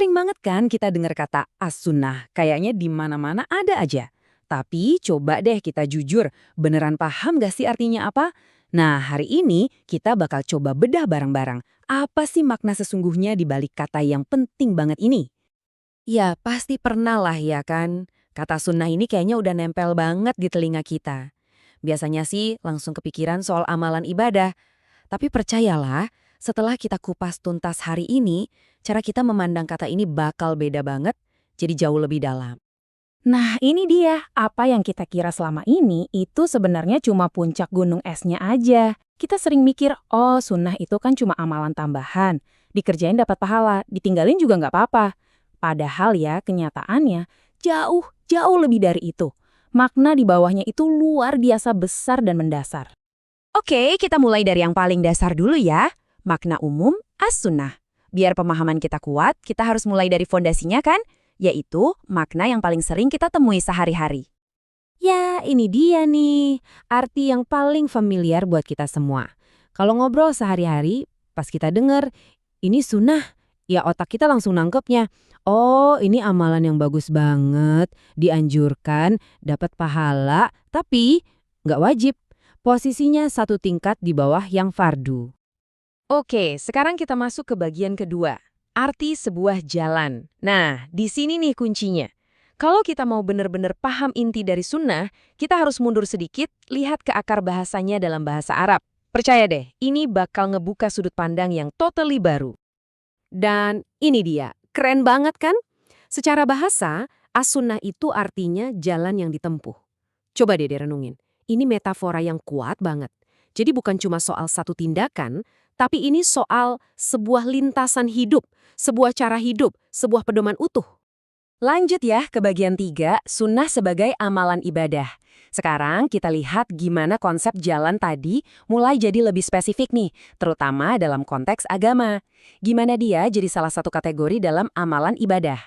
Sering banget kan kita dengar kata as-sunnah, kayaknya di mana-mana ada aja. Tapi coba deh kita jujur, beneran paham gak sih artinya apa? Nah, hari ini kita bakal coba bedah bareng-bareng. Apa sih makna sesungguhnya di balik kata yang penting banget ini? Ya, pasti pernah lah ya kan. Kata sunnah ini kayaknya udah nempel banget di telinga kita. Biasanya sih langsung kepikiran soal amalan ibadah. Tapi percayalah, setelah kita kupas tuntas hari ini, cara kita memandang kata ini bakal beda banget, jadi jauh lebih dalam. Nah, ini dia. Apa yang kita kira selama ini itu sebenarnya cuma puncak gunung esnya aja. Kita sering mikir, oh sunnah itu kan cuma amalan tambahan. Dikerjain dapat pahala, ditinggalin juga nggak apa-apa. Padahal ya, kenyataannya jauh lebih dari itu. Makna di bawahnya itu luar biasa besar dan mendasar. Oke, kita mulai dari yang paling dasar dulu ya. Makna umum as-sunnah. Biar pemahaman kita kuat, kita harus mulai dari fondasinya kan? Yaitu makna yang paling sering kita temui sehari-hari. Ya, ini dia nih. Arti yang paling familiar buat kita semua. Kalau ngobrol sehari-hari, pas kita denger, ini sunnah, ya otak kita langsung nangkepnya. Oh, ini amalan yang bagus banget, dianjurkan, dapat pahala, tapi nggak wajib. Posisinya satu tingkat di bawah yang fardu. Oke, sekarang kita masuk ke bagian kedua. Arti sebuah jalan. Nah, di sini nih kuncinya. Kalau kita mau benar-benar paham inti dari sunnah, kita harus mundur sedikit, lihat ke akar bahasanya dalam bahasa Arab. Percaya deh, ini bakal ngebuka sudut pandang yang totally baru. Dan ini dia, keren banget kan? Secara bahasa, as-sunnah itu artinya jalan yang ditempuh. Coba deh direnungin, ini metafora yang kuat banget. Jadi bukan cuma soal satu tindakan, tapi ini soal sebuah lintasan hidup, sebuah cara hidup, sebuah pedoman utuh. Lanjut ya ke bagian 3, sunnah sebagai amalan ibadah. Sekarang kita lihat gimana konsep jalan tadi mulai jadi lebih spesifik nih, terutama dalam konteks agama. Gimana dia jadi salah satu kategori dalam amalan ibadah.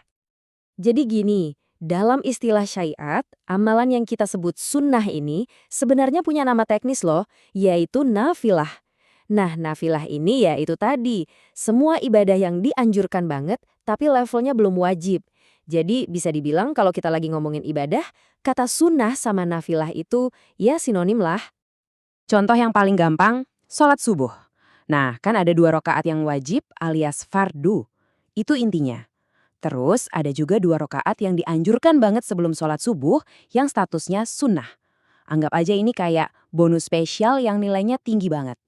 Jadi gini, dalam istilah syariat, amalan yang kita sebut sunnah ini sebenarnya punya nama teknis loh, yaitu nafilah. Nah, nafilah ini ya itu tadi, semua ibadah yang dianjurkan banget, tapi levelnya belum wajib. Jadi bisa dibilang kalau kita lagi ngomongin ibadah, kata sunnah sama nafilah itu ya sinonim lah. Contoh yang paling gampang, sholat subuh. Nah, kan ada 2 rakaat yang wajib alias fardu. Itu intinya. Terus ada juga 2 rakaat yang dianjurkan banget sebelum sholat subuh yang statusnya sunnah. Anggap aja ini kayak bonus spesial yang nilainya tinggi banget.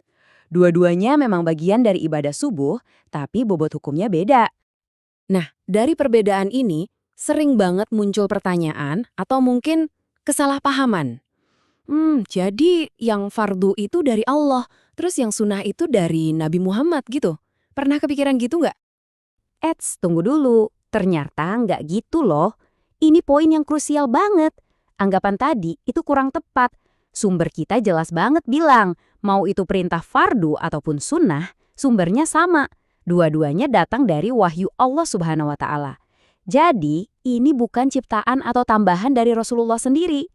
Dua-duanya memang bagian dari ibadah subuh, tapi bobot hukumnya beda. Nah, dari perbedaan ini, sering banget muncul pertanyaan atau mungkin kesalahpahaman. Jadi yang fardu itu dari Allah, terus yang sunnah itu dari Nabi Muhammad gitu. Pernah kepikiran gitu nggak? Eits, tunggu dulu. Ternyata nggak gitu loh. Ini poin yang krusial banget. Anggapan tadi itu kurang tepat. Sumber kita jelas banget bilang, mau itu perintah fardu ataupun sunnah, sumbernya sama. Dua-duanya datang dari wahyu Allah Subhanahu wa Ta'ala. Jadi, ini bukan ciptaan atau tambahan dari Rasulullah sendiri.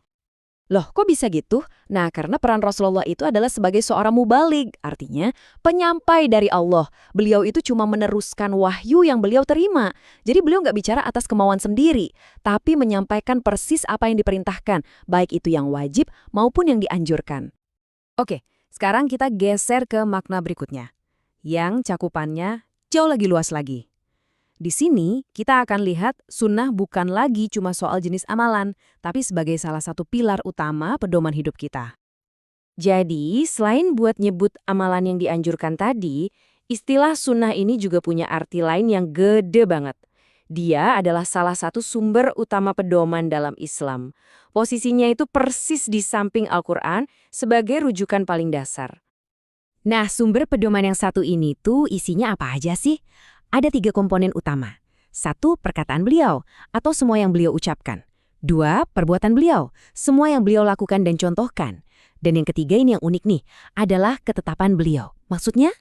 Loh, kok bisa gitu? Nah, karena peran Rasulullah itu adalah sebagai seorang mubalig, artinya penyampai dari Allah. Beliau itu cuma meneruskan wahyu yang beliau terima. Jadi beliau nggak bicara atas kemauan sendiri, tapi menyampaikan persis apa yang diperintahkan, baik itu yang wajib maupun yang dianjurkan. Oke, sekarang kita geser ke makna berikutnya, yang cakupannya jauh lagi luas lagi. Di sini, kita akan lihat sunnah bukan lagi cuma soal jenis amalan, tapi sebagai salah satu pilar utama pedoman hidup kita. Jadi, selain buat nyebut amalan yang dianjurkan tadi, istilah sunnah ini juga punya arti lain yang gede banget. Dia adalah salah satu sumber utama pedoman dalam Islam. Posisinya itu persis di samping Al-Quran sebagai rujukan paling dasar. Nah, sumber pedoman yang satu ini tuh isinya apa aja sih? Ada 3 komponen utama. 1, perkataan beliau, atau semua yang beliau ucapkan. 2, perbuatan beliau, semua yang beliau lakukan dan contohkan. Dan yang ketiga ini yang unik nih, adalah ketetapan beliau. Maksudnya,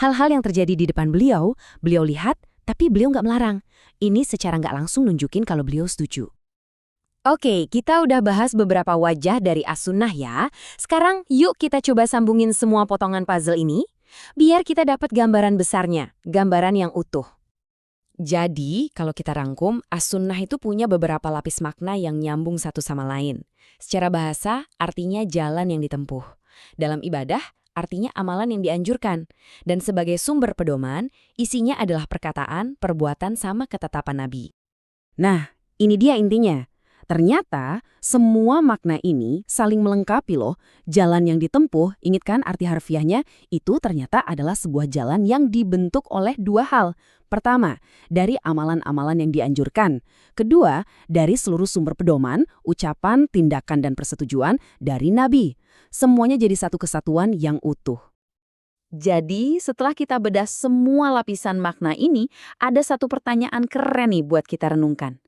hal-hal yang terjadi di depan beliau lihat, tapi beliau nggak melarang. Ini secara nggak langsung nunjukin kalau beliau setuju. Oke, kita udah bahas beberapa wajah dari as-sunnah ya. Sekarang yuk kita coba sambungin semua potongan puzzle ini, biar kita dapat gambaran besarnya, gambaran yang utuh. Jadi, kalau kita rangkum, as-sunnah itu punya beberapa lapis makna yang nyambung satu sama lain. Secara bahasa, artinya jalan yang ditempuh. Dalam ibadah, artinya amalan yang dianjurkan. Dan sebagai sumber pedoman, isinya adalah perkataan, perbuatan, sama ketetapan Nabi. Nah, ini dia intinya. Ternyata semua makna ini saling melengkapi loh. Jalan yang ditempuh, ingat kan arti harfiahnya, itu ternyata adalah sebuah jalan yang dibentuk oleh dua hal. Pertama, dari amalan-amalan yang dianjurkan. Kedua, dari seluruh sumber pedoman, ucapan, tindakan, dan persetujuan dari Nabi. Semuanya jadi satu kesatuan yang utuh. Jadi, setelah kita bedah semua lapisan makna ini, ada satu pertanyaan keren nih buat kita renungkan.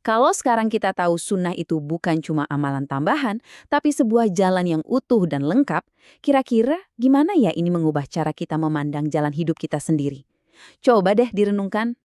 Kalau sekarang kita tahu sunnah itu bukan cuma amalan tambahan, tapi sebuah jalan yang utuh dan lengkap, kira-kira gimana ya ini mengubah cara kita memandang jalan hidup kita sendiri? Coba deh direnungkan.